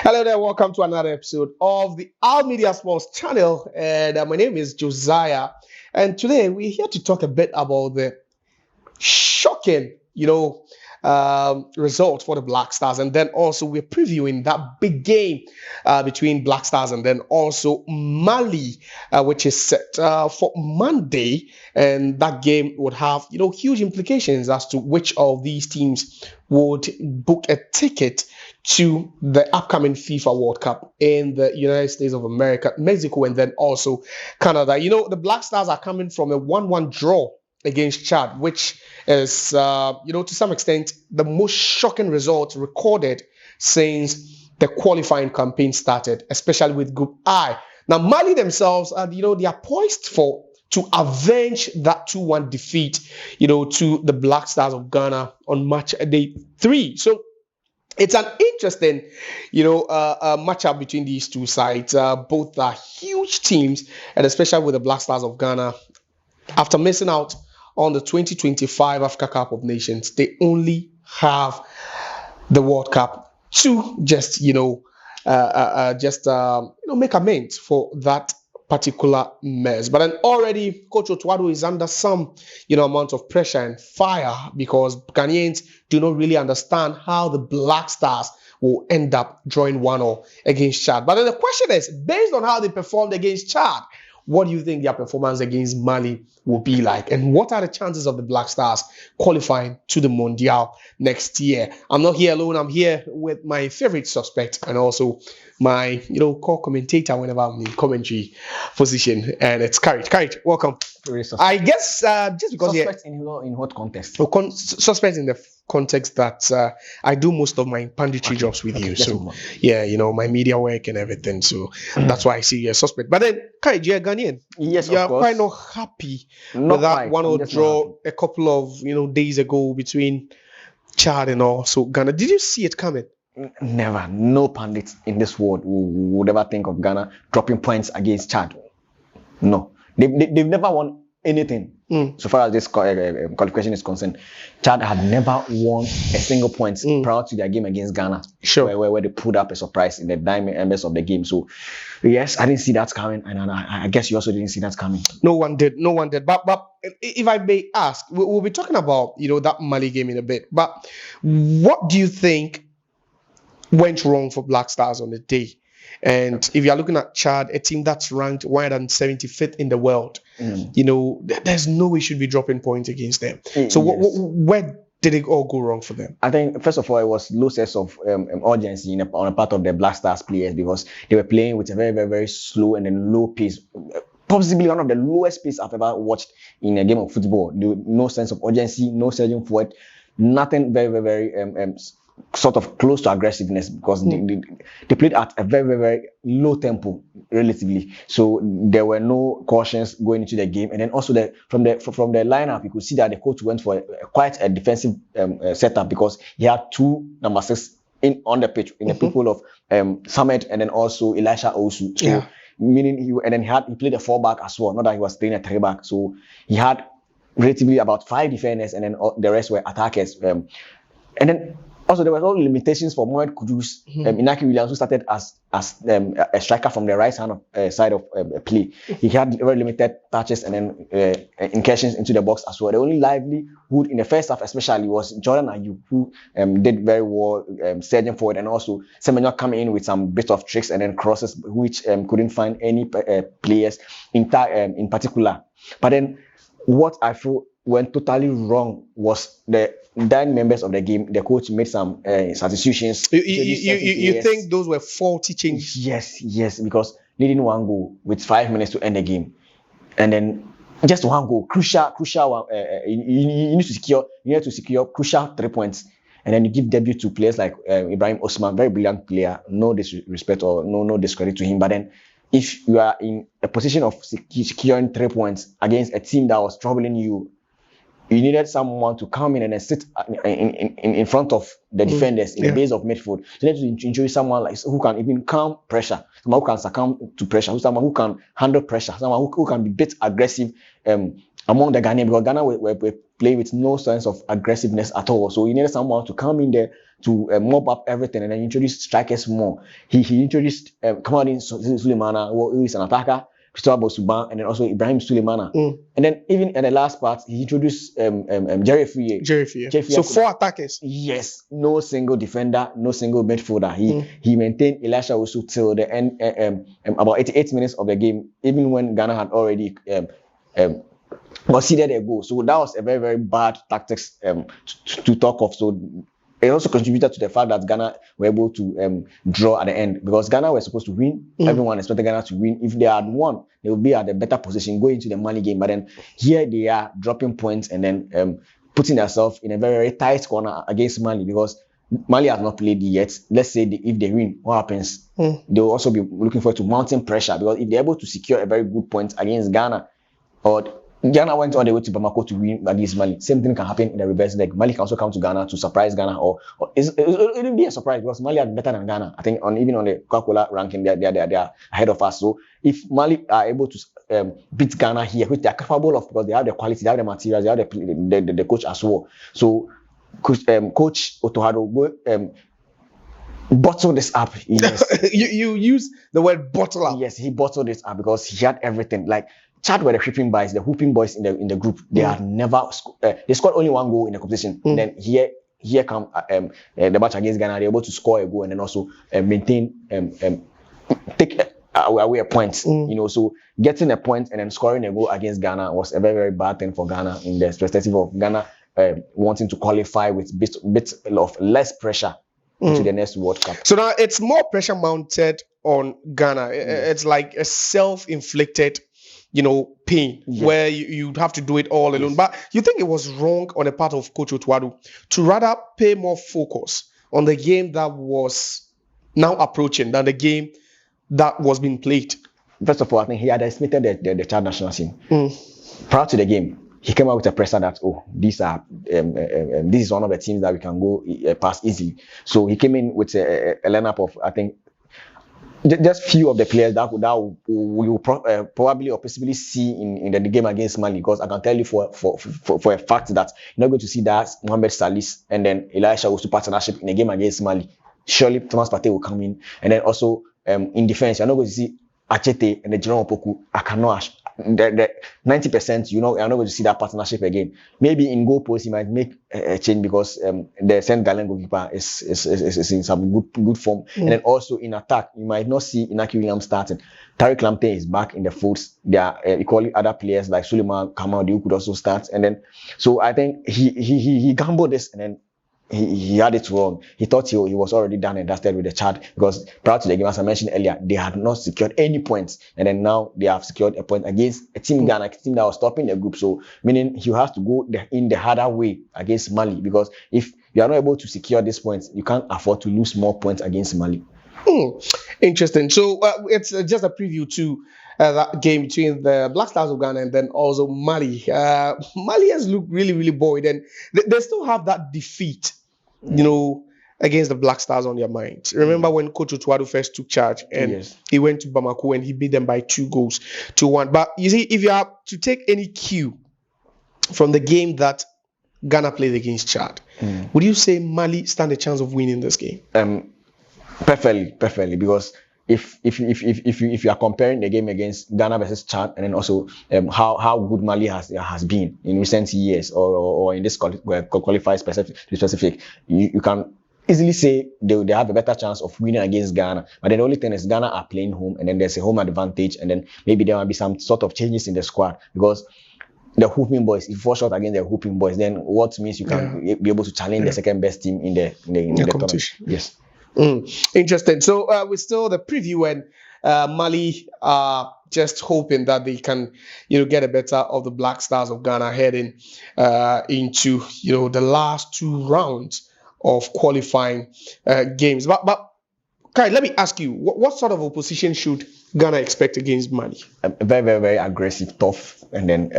Hello there, welcome to another episode of the Our Media Sports channel. And my name is Josiah. And today we're here to talk a bit about the shocking, result for the Black Stars. And then also we're previewing that big game between Black Stars and then also Mali, which is set for Monday. And that game would have, huge implications as to which of these teams would book a ticket to the upcoming FIFA World Cup in the United States of America, Mexico, and then also Canada. The Black Stars are coming from a 1-1 draw against Chad, which is, to some extent, the most shocking result recorded since the qualifying campaign started, especially with Group I. Now, Mali themselves, they are poised to avenge that 2-1 defeat, to the Black Stars of Ghana on match day 3. So it's an interesting, matchup between these two sides. Both are huge teams, and especially with the Black Stars of Ghana, after missing out on the 2025 Africa Cup of Nations, they only have the World Cup to just, make amends for that particular mess. But then already Coach Otto Addo is under some, amount of pressure and fire because Ghanaians do not really understand how the Black Stars will end up drawing 1-0 against Chad. But then the question is, based on how they performed against Chad, what do you think their performance against Mali will be like? And what are the chances of the Black Stars qualifying to the Mondial next year? I'm not here alone. I'm here with my favorite suspect and also my, co-commentator whenever I'm in commentary position. And it's Courage. Courage, welcome. I guess just because suspect in what context? Suspect in the context that I do most of my panditry jobs with you. So, my media work and everything. So that's why I see you a suspect. But then, Courage, you're Ghanaian. Yes, you're of course. quite not happy with that 1-0 draw a couple of days ago between Chad and all. So Ghana, did you see it coming? Never. No pundits in this world would ever think of Ghana dropping points against Chad. No. They've never won anything. So far as this qualification is concerned. Chad had never won a single point prior to their game against Ghana. Sure. Where they put up a surprise in the dying embers of the game. So, yes, I didn't see that coming. And I guess you also didn't see that coming. No one did. But if I may ask, we'll be talking about, that Mali game in a bit. But what do you think went wrong for Black Stars on the day? And if you're looking at Chad, a team that's ranked 175th in the world, there's no way you should be dropping points against them. So where did it all go wrong for them? I think, first of all, it was low sense of urgency on the part of the Black Stars players because they were playing with a very, very, very slow and then low pace. Possibly one of the lowest pace I've ever watched in a game of football. No sense of urgency, no surging forward, nothing very, very, very sort of close to aggressiveness because they played at a very, very, very low tempo relatively. So there were no cautions going into the game. And then also from the lineup, you could see that the coach went for quite a defensive setup because he had two number 6 on the pitch in the people of Samet and then also Elisha Osu. So meaning he played a 4-back as well. Not that he was playing a 3-back. So he had relatively about 5 defenders and then the rest were attackers. And then also, there were all limitations for Mohamed Kudus, Inaki Williams, who started as a striker from the right side of play. He had very limited touches and then incursions into the box as well. The only livelihood in the first half, especially, was Jordan Ayew, who did very well surging forward, and also Semenyo coming in with some bit of tricks and then crosses, which couldn't find any players in particular. But then, what I feel went totally wrong was the 9 members of the game. The coach made some substitutions. You think those were faulty changes? Yes, because needing one goal with 5 minutes to end the game, and then just one goal, crucial one. You need to secure crucial 3 points, and then you give debut to players like Ibrahim Osman, very brilliant player. No disrespect or no discredit to him, but then if you are in a position of securing 3 points against a team that was troubling you, you needed someone to come in and then sit in front of the defenders in the base of midfield. You need to introduce someone like who can even calm pressure, someone who can succumb to pressure, someone who can handle pressure, someone who can be a bit aggressive among the Ghanaians, because Ghana were play with no sense of aggressiveness at all. So he needed someone to come in there to mop up everything and then introduce strikers more. He introduced Kamadin Sulemana, who is an attacker, Christopher Bosuban, and then also Ibrahim Sulemana. And then even in the last part, he introduced Jerry Frie. So 4 attackers. Yes, no single defender, no single midfielder. He maintained Elisha Osu till the end, about 88 minutes of the game, even when Ghana had already conceded a goal. So that was a very, very bad tactics to talk of. So it also contributed to the fact that Ghana were able to draw at the end, because Ghana were supposed to win. Everyone expected Ghana to win. If they had won, they would be at a better position going into the Mali game. But then here they are dropping points and then putting themselves in a very, very tight corner against Mali, because Mali has not played yet. Let's say if they win, what happens? They will also be looking forward to mounting pressure, because if they're able to secure a very good point against Ghana, or Ghana went all the way to Bamako to win against Mali, same thing can happen in the reverse leg. Mali can also come to Ghana to surprise Ghana, or it will be a surprise, because Mali are better than Ghana. I think even on the Coca-Cola ranking, they are ahead of us. So if Mali are able to beat Ghana here, which they are capable of, because they have the quality, they have the materials, they have the coach as well. So Coach Otto Addo bottle this up. Yes. you use the word bottle up. Yes, he bottled this up because he had everything. Like Chad were the whooping boys in the group. They had never they scored only 1 goal in the competition. And then here come the match against Ghana. They're able to score a goal and then also maintain take away a point. So getting a point and then scoring a goal against Ghana was a very, very bad thing for Ghana, in the perspective of Ghana wanting to qualify with bit of less pressure into the next World Cup. So now it's more pressure mounted on Ghana. It's like a self-inflicted, pain, where you'd have to do it all alone. But you think it was wrong on the part of Coach Otto Addo to rather pay more focus on the game that was now approaching than the game that was being played? First of all, I think he had estimated the Chad national team. Prior to the game, he came out with a presser that, this is one of the teams that we can go past easily. So he came in with a lineup of, I think, just few of the players that we will probably or possibly see in the game against Mali, because I can tell you for a fact that you're not going to see that Mohamed Salis and then Elisha was to partnership in a game against Mali. Surely Thomas Partey will come in, and then also in defense you're not going to see Achete and the Jerome Opoku. I cannot. The 90%, you're not going to see that partnership again. Maybe in goal post, he might make a change, because the St. Gallen goalkeeper is in some good form. And then also in attack, you might not see Inaki Williams starting. Tariq Lamptey is back in the folds. There are equally other players like Suleiman Kamadi who could also start. And then, so I think he gambled this, and then he had it wrong. He thought he was already done and dusted with the Chad, because prior to the game, as I mentioned earlier, they had not secured any points, and then now they have secured a point against a team Ghana, a team that was topping the group. So meaning you have to go in the harder way against Mali, because if you are not able to secure these points, you can't afford to lose more points against Mali. Interesting. So it's just a preview to that game between the Black Stars of Ghana and then also Mali. Mali has looked really, really buoyed, and they still have that defeat, against the Black Stars on their minds. Remember when Coach Otto Addo first took charge and he went to Bamako and he beat them by 2-1. But you see, if you have to take any cue from the game that Ghana played against Chad, would you say Mali stand a chance of winning this game? Perfectly, because if you are comparing the game against Ghana versus Chad, and then also how good Mali has been in recent years, or in this qualified specific, you can easily say they have a better chance of winning against Ghana. But then the only thing is Ghana are playing home, and then there's a home advantage, and then maybe there might be some sort of changes in the squad, because the hooping boys, if you fall short against the hooping boys, then what means you can be able to challenge the second best team in the competition. Yes. Interesting. So we're still the preview, and Mali are just hoping that they can, get a better of the Black Stars of Ghana heading into, the last 2 rounds of qualifying games. But Kai, let me ask you, what sort of opposition should Ghana expect against Mali? Very, very, very aggressive, tough, and then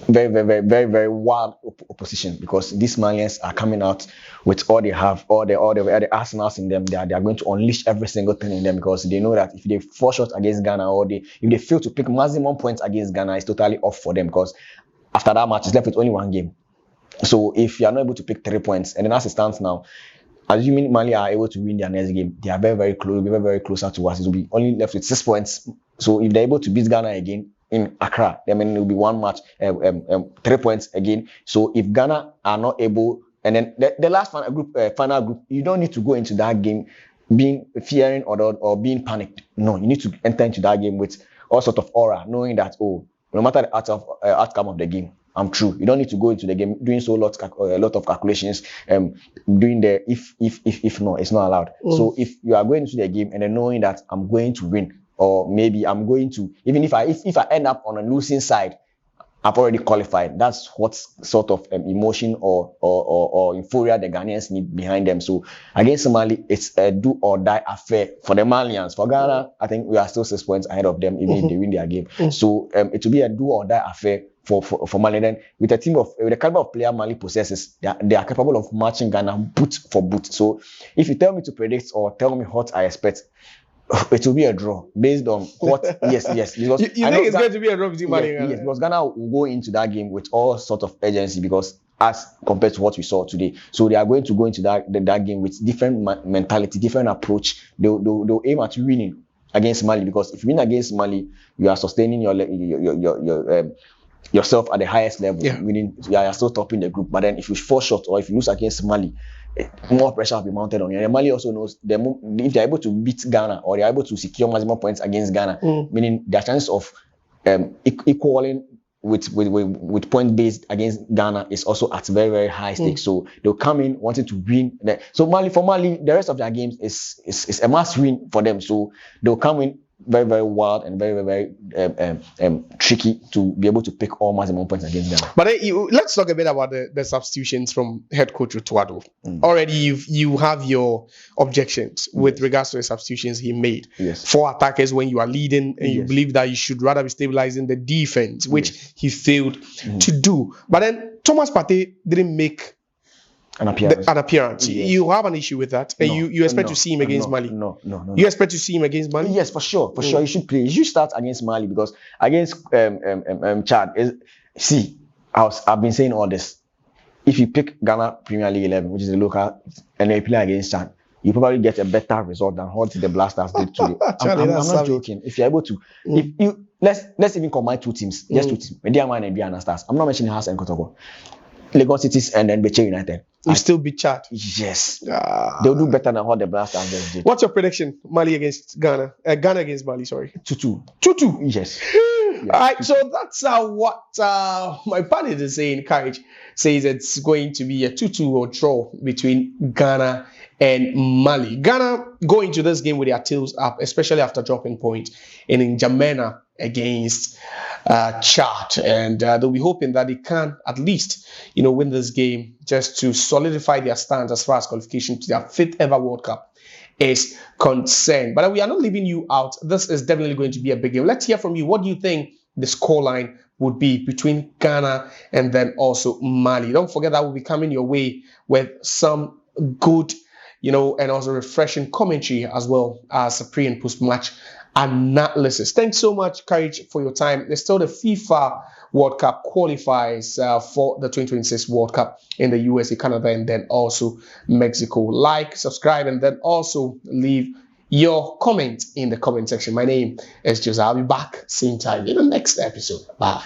very, very, very, very, very wild opposition, because these Malians are coming out with all they have, all the arsenals in them. They are going to unleash every single thing in them, because they know that if they fall short against Ghana, or if they fail to pick maximum points against Ghana, it's totally off for them, because after that match, is left with only one game. So if you are not able to pick 3 points, and then as it stands now, assuming Mali are able to win their next game, they are very, very close, very, very closer to us. It will be only left with 6 points. So if they're able to beat Ghana again in Accra, I mean, it will be one match, 3 points again. So if Ghana are not able, and then the last final group, you don't need to go into that game being fearing or being panicked. No, you need to enter into that game with all sort of aura, knowing that, oh, no matter the outcome of the game, I'm true. You don't need to go into the game doing a lot of calculations, doing the if no, it's not allowed. So if you are going into the game and then knowing that I'm going to win, or maybe I'm going to, even if I end up on a losing side, I've already qualified. That's what sort of emotion or euphoria the Ghanaians need behind them. So against Mali, it's a do or die affair for the Malians. For Ghana, I think we are still 6 points ahead of them, even if they win their game. So it will be a do or die affair for Mali. Then with the caliber of player Mali possesses, they are capable of matching Ghana boot for boot. So if you tell me to predict or tell me what I expect, it will be a draw based on what. Yes. Because you think it's going to be a draw between Mali and Ghana? Yes, because Ghana will go into that game with all sort of urgency, because as compared to what we saw today, so they are going to go into that game with different mentality, different approach. They'll aim at winning against Mali, because if you win against Mali, you are sustaining yourself at the highest level. Meaning you are still topping the group. But then if you fall short or if you lose against Mali, more pressure will be mounted on you. And Mali also knows if they're able to beat Ghana or they're able to secure maximum points against Ghana, meaning their chances of equaling with point based against Ghana is also at very, very high stakes. So they'll come in wanting to win. So for Mali, the rest of their games is a must win for them. So they'll come in very, very wild and very, very, very tricky to be able to pick all maximum points against Ghana. But let's talk a bit about the substitutions from head coach Otto Addo. Already you have your objections with regards to the substitutions he made. For attackers when you are leading and you believe that you should rather be stabilizing the defense, which he failed to do. But then Thomas Partey didn't make an appearance. You have an issue with that, and you expect to see him against Mali. No. You expect to see him against Mali? Yes, for sure. He should play. He should start against Mali, because against Chad, I've been saying all this. If you pick Ghana Premier League 11, which is the local, and they play against Chad, you probably get a better result than what the Blasters did today. I'm not joking. If you're able to, if you let's even combine two teams, just two teams, Mediaman and Biana Stars. I'm not mentioning Haas and Kotoko. Lagos Cities and then Beche United. You still beat Chad? Yes. They'll do better than what the Blasters did. What's your prediction? Mali against Ghana. Ghana against Mali, sorry. 2-2. 2-2? Yes. All right, so that's what my partner is saying. Courage says it's going to be a 2-2 or draw between Ghana and Mali. Ghana go into this game with their tails up, especially after dropping points in N'Djamena against Chad, and they'll be hoping that they can at least win this game just to solidify their stance as far as qualification to their 5th ever World Cup is concerned. But we are not leaving you out. This is definitely going to be a big game. Let's hear from you. What do you think the scoreline would be between Ghana and then also Mali? Don't forget that we'll be coming your way with some good and also refreshing commentary as well as a pre and post match analysis. Thanks so much, Courage, for your time. There's still the FIFA World Cup qualifies for the 2026 World Cup in the USA, Canada, and then also Mexico. Like, subscribe, and then also leave your comment in the comment section. My name is Josiah. I'll be back same time in the next episode. Bye.